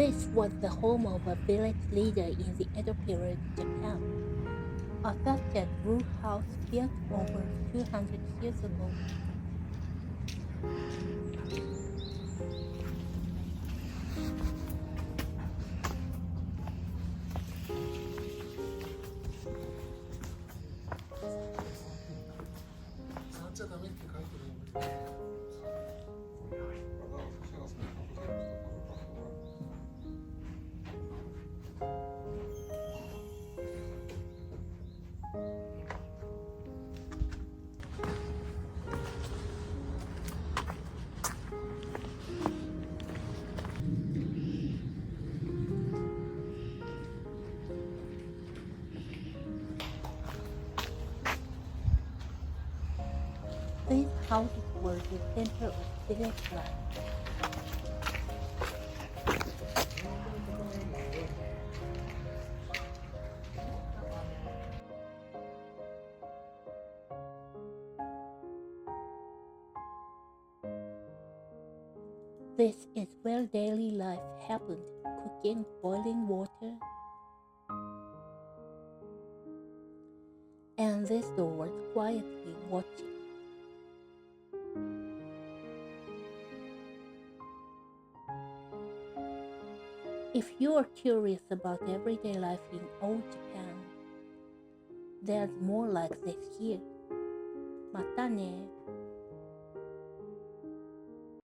This was the home of a village leader in the Edo period Japan, a thatched roof house built over 200 years ago. These houses were the center of village life. This is where daily life happened, cooking, boiling water, and this door was quietly watching. If you are curious about everyday life in old Japan, there's more like this here. Mata ne!